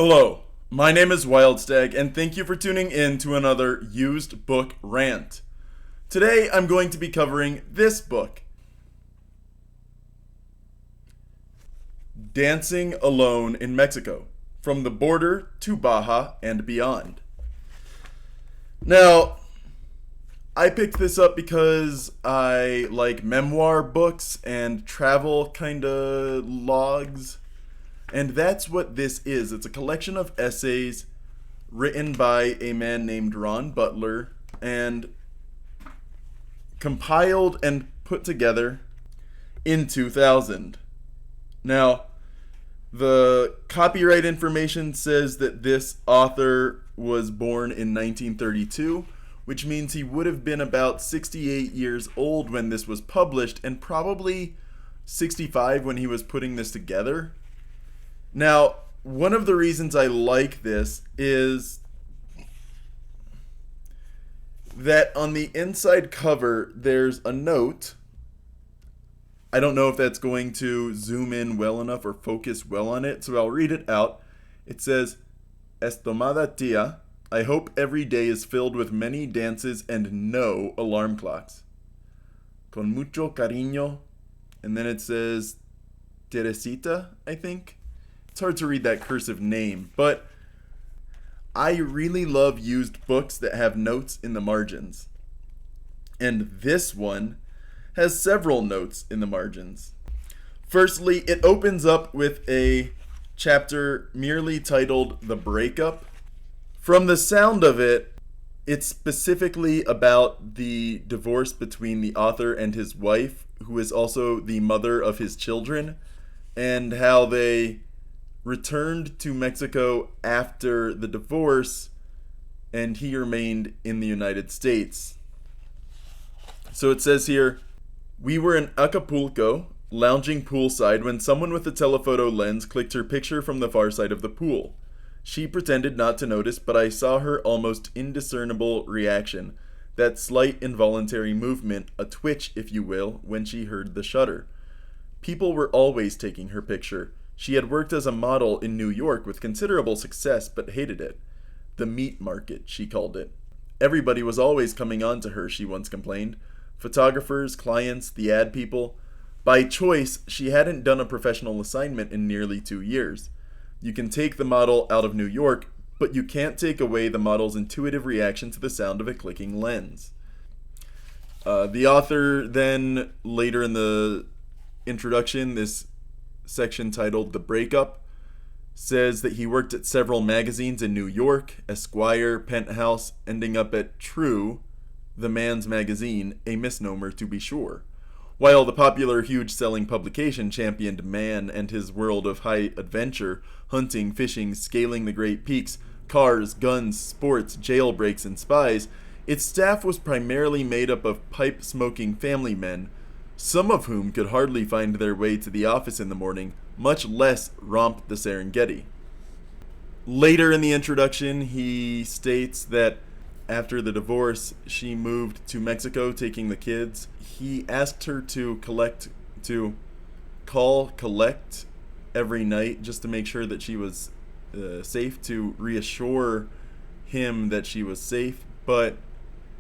Hello, my name is Wildstag, and thank you for tuning in to another used book rant. Today I'm going to be covering this book, Dancing Alone in Mexico, From the Border to Baja and Beyond. Now, I picked this up because I like memoir books and travel kinda logs. And that's what this is. It's a collection of essays written by a man named Ron Butler and compiled and put together in 2000. Now, the copyright information says that this author was born in 1932, which means he would have been about 68 years old when this was published and probably 65 when he was putting this together. Now, one of the reasons I like this is that on the inside cover, there's a note. I don't know if that's going to zoom in well enough or focus well on it, so I'll read it out. It says, Estomada tia, I hope every day is filled with many dances and no alarm clocks. Con mucho cariño. And then it says, Teresita, I think. It's hard to read that cursive name, but I really love used books that have notes in the margins. And this one has several notes in the margins. Firstly, it opens up with a chapter merely titled The Breakup. From the sound of it, it's specifically about the divorce between the author and his wife, who is also the mother of his children, and how they returned to Mexico after the divorce, and he remained in the United States. So it says here, we were in Acapulco, lounging poolside, when someone with a telephoto lens clicked her picture from the far side of the pool. She pretended not to notice, but I saw her almost indiscernible reaction, that slight involuntary movement, a twitch, if you will, when she heard the shutter. People were always taking her picture. She had worked as a model in New York with considerable success, but hated it. The meat market, she called it. Everybody was always coming on to her, she once complained. Photographers, clients, the ad people. By choice, she hadn't done a professional assignment in nearly 2 years. You can take the model out of New York, but you can't take away the model's intuitive reaction to the sound of a clicking lens. The author then, later in the introduction, this section titled The Breakup, says that he worked at several magazines in New York, Esquire, Penthouse, ending up at True, the man's magazine, a misnomer to be sure. While the popular huge-selling publication championed man and his world of high adventure, hunting, fishing, scaling the Great Peaks, cars, guns, sports, jailbreaks, and spies, its staff was primarily made up of pipe-smoking family men, some of whom could hardly find their way to the office in the morning, much less romp the Serengeti. Later in the introduction, he states that after the divorce, she moved to Mexico taking the kids. He asked her to collect every night just to make sure that she was safe, to reassure him that she was safe, but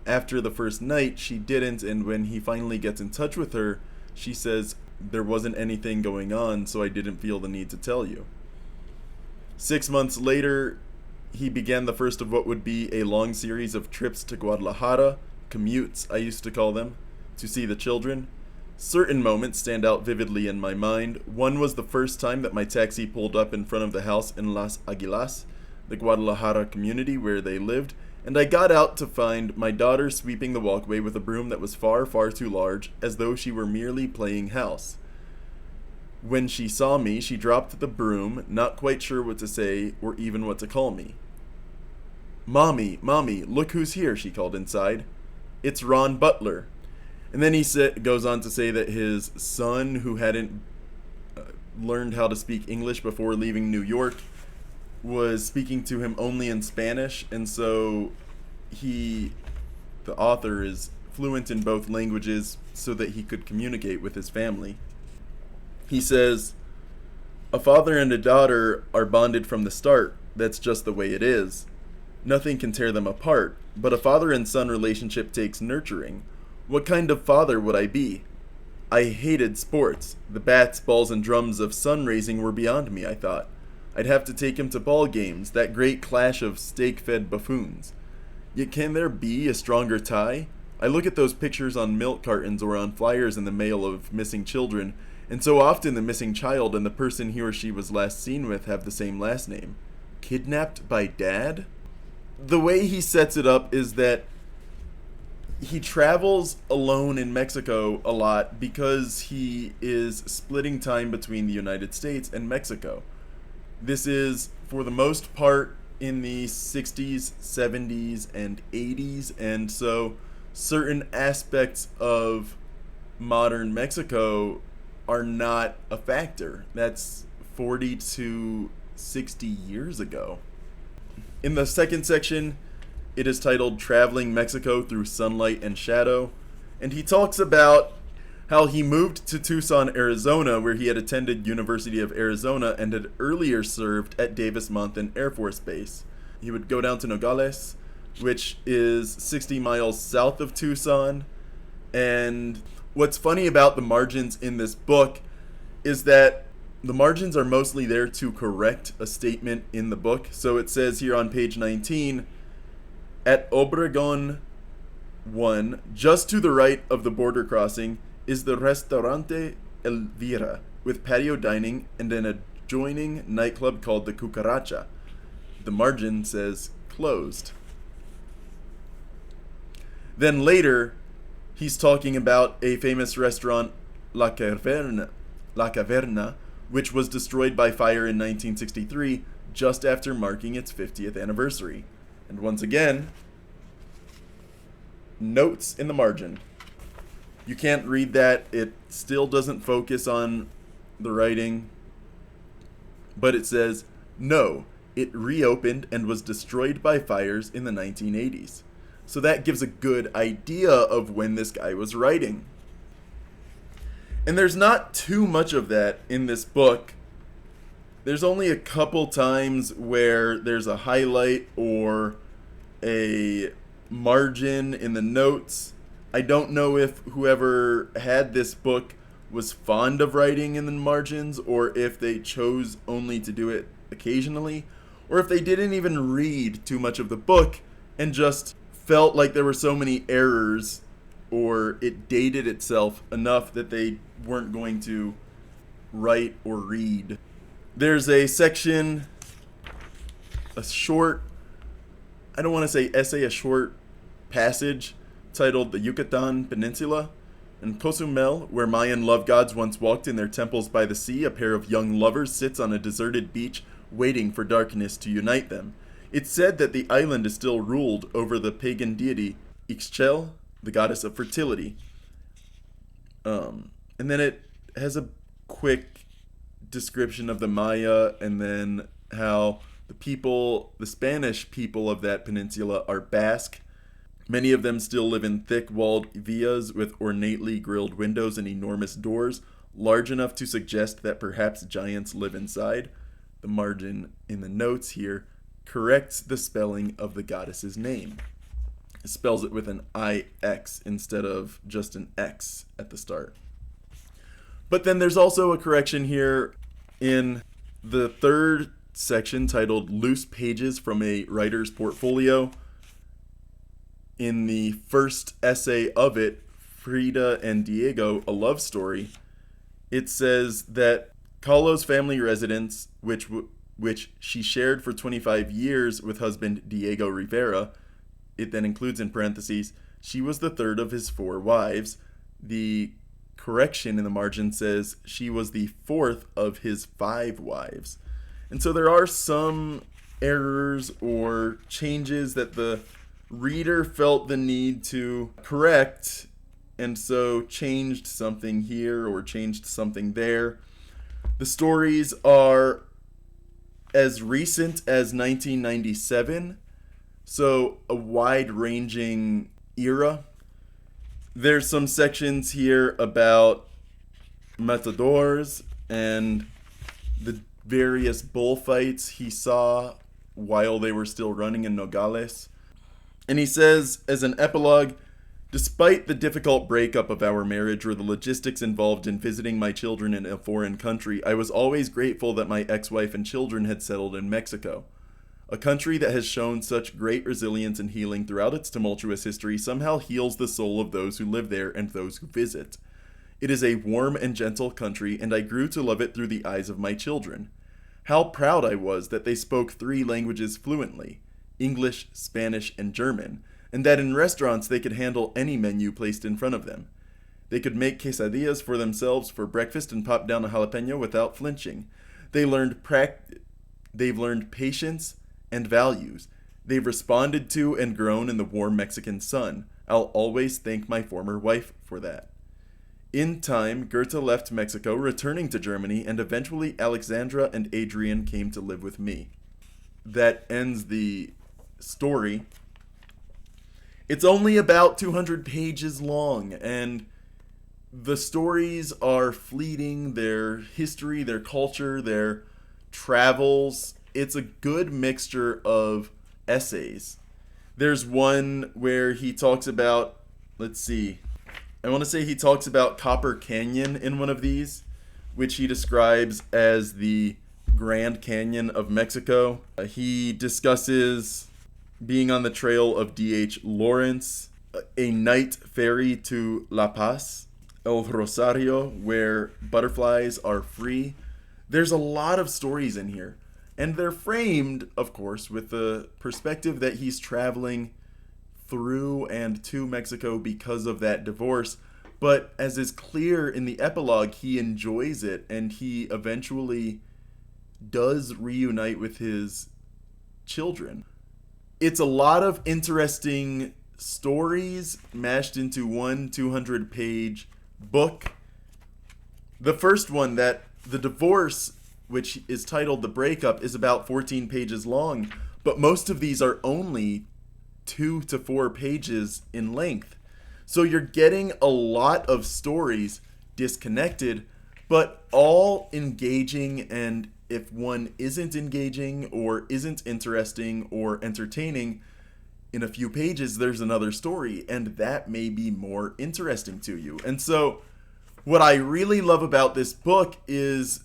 after the first night, she didn't, and when he finally gets in touch with her, she says, there wasn't anything going on, so I didn't feel the need to tell you. 6 months later, he began the first of what would be a long series of trips to Guadalajara, commutes, I used to call them, to see the children. Certain moments stand out vividly in my mind. One was the first time that my taxi pulled up in front of the house in Las Aguilas, the Guadalajara community where they lived, and I got out to find my daughter sweeping the walkway with a broom that was far, far too large, as though she were merely playing house. When she saw me, she dropped the broom, not quite sure what to say or even what to call me. Mommy, look who's here, she called inside. It's Ron Butler. And then he goes on to say that his son, who hadn't learned how to speak English before leaving New York, was speaking to him only in Spanish, and so the author is fluent in both languages so that he could communicate with his family. He says, a father and a daughter are bonded from the start. That's just the way it is. Nothing can tear them apart, but a father and son relationship takes nurturing. What kind of father would I be? I hated sports. The bats, balls, and drums of sun raising were beyond me, I thought. I'd have to take him to ball games, that great clash of steak-fed buffoons. Yet can there be a stronger tie? I look at those pictures on milk cartons or on flyers in the mail of missing children, and so often the missing child and the person he or she was last seen with have the same last name. Kidnapped by dad? The way he sets it up is that he travels alone in Mexico a lot because he is splitting time between the United States and Mexico. This is, for the most part, in the 60s, 70s, and 80s, and so certain aspects of modern Mexico are not a factor. That's 40 to 60 years ago. In the second section, it is titled Traveling Mexico Through Sunlight and Shadow, and he talks about how he moved to Tucson, Arizona, where he had attended University of Arizona and had earlier served at Davis-Monthan Air Force Base. He would go down to Nogales, which is 60 miles south of Tucson, and what's funny about the margins in this book is that the margins are mostly there to correct a statement in the book. So it says here on page 19, at Obregon 1, just to the right of the border crossing, is the Restaurante Elvira, with patio dining and an adjoining nightclub called the Cucaracha. The margin says closed. Then later, he's talking about a famous restaurant, La Caverna, which was destroyed by fire in 1963, just after marking its 50th anniversary. And once again, notes in the margin. You can't read that. It still doesn't focus on the writing. But it says, no, it reopened and was destroyed by fires in the 1980s. So that gives a good idea of when this guy was writing. And there's not too much of that in this book. There's only a couple times where there's a highlight or a margin in the notes. I don't know if whoever had this book was fond of writing in the margins, or if they chose only to do it occasionally, or if they didn't even read too much of the book and just felt like there were so many errors or it dated itself enough that they weren't going to write or read. There's a section, a short, I don't want to say essay, a short passage titled The Yucatan Peninsula. In Cozumel, where Mayan love gods once walked in their temples by the sea, a pair of young lovers sits on a deserted beach waiting for darkness to unite them. It's said that the island is still ruled over the pagan deity Ixchel, the goddess of fertility. And then it has a quick description of the Maya, and then how the Spanish people of that peninsula are Basque. Many of them still live in thick walled villas with ornately grilled windows and enormous doors, large enough to suggest that perhaps giants live inside. The margin in the notes here corrects the spelling of the goddess's name. It spells it with an IX instead of just an X at the start. But then there's also a correction here in the third section titled Loose Pages from a Writer's Portfolio. In the first essay of it, Frida and Diego, a love story, it says that Kahlo's family residence, which she shared for 25 years with husband Diego Rivera, it then includes in parentheses, she was the third of his 4 wives. The correction in the margin says she was the 4th of his 5 wives. And so there are some errors or changes that the reader felt the need to correct, and so changed something here or changed something there. The stories are as recent as 1997, so a wide-ranging era. There's some sections here about matadors and the various bullfights he saw while they were still running in Nogales. And he says, as an epilogue, despite the difficult breakup of our marriage or the logistics involved in visiting my children in a foreign country, I was always grateful that my ex-wife and children had settled in Mexico. A country that has shown such great resilience and healing throughout its tumultuous history somehow heals the soul of those who live there and those who visit. It is a warm and gentle country, and I grew to love it through the eyes of my children. How proud I was that they spoke 3 languages fluently, English, Spanish, and German, and that in restaurants they could handle any menu placed in front of them. They could make quesadillas for themselves for breakfast and pop down a jalapeno without flinching. They've learned patience and values. They've responded to and grown in the warm Mexican sun. I'll always thank my former wife for that. In time, Goethe left Mexico, returning to Germany, and eventually Alexandra and Adrian came to live with me. That ends the story. It's only about 200 pages long, and the stories are fleeting, their history, their culture, their travels. It's a good mixture of essays. There's one where he talks about, I want to say he talks about Copper Canyon in one of these, which he describes as the Grand Canyon of Mexico. He discusses being on the trail of D.H. Lawrence, a night ferry to La Paz, El Rosario, where butterflies are free. There's a lot of stories in here, and they're framed, of course, with the perspective that he's traveling through and to Mexico because of that divorce. But as is clear in the epilogue, he enjoys it, and he eventually does reunite with his children. It's a lot of interesting stories mashed into one 200-page book. The first one, that the divorce, which is titled The Breakup, is about 14 pages long, but most of these are only 2 to 4 pages in length. So you're getting a lot of stories disconnected, but all engaging, and if one isn't engaging or isn't interesting or entertaining, in a few pages there's another story, and that may be more interesting to you. And so what I really love about this book is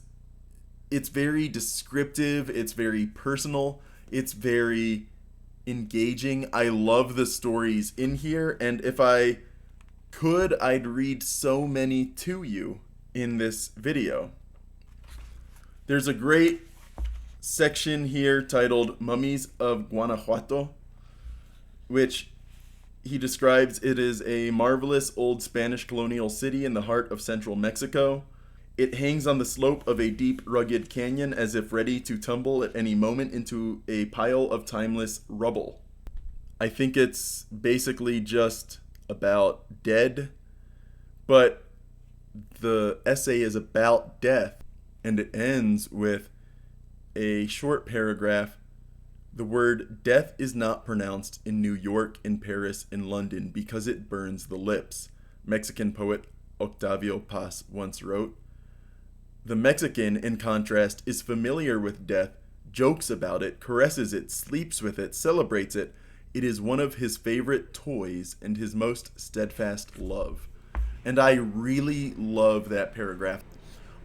it's very descriptive, it's very personal, it's very engaging. I love the stories in here, and if I could, I'd read so many to you in this video. There's a great section here titled Mummies of Guanajuato, which he describes it is a marvelous old Spanish colonial city in the heart of central Mexico. It hangs on the slope of a deep, rugged canyon as if ready to tumble at any moment into a pile of timeless rubble. I think it's basically just about dead, but the essay is about death, and it ends with a short paragraph. The word death is not pronounced in New York, in Paris, in London, because it burns the lips, Mexican poet Octavio Paz once wrote. The Mexican, in contrast, is familiar with death, jokes about it, caresses it, sleeps with it, celebrates it. It is one of his favorite toys and his most steadfast love. And I really love that paragraph.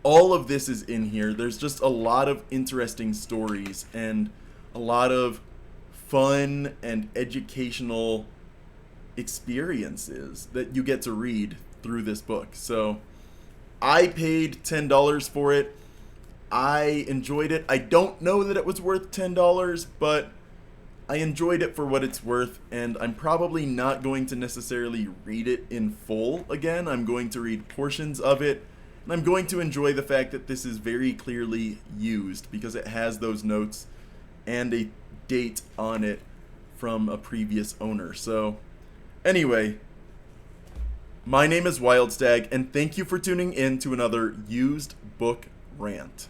All of this is in here. There's just a lot of interesting stories and a lot of fun and educational experiences that you get to read through this book. So I paid $10 for it. I enjoyed it. I don't know that it was worth $10, but I enjoyed it for what it's worth, and I'm probably not going to necessarily read it in full again. I'm going to read portions of it, and I'm going to enjoy the fact that this is very clearly used because it has those notes and a date on it from a previous owner. So anyway, my name is Wildstag, and thank you for tuning in to another used book rant.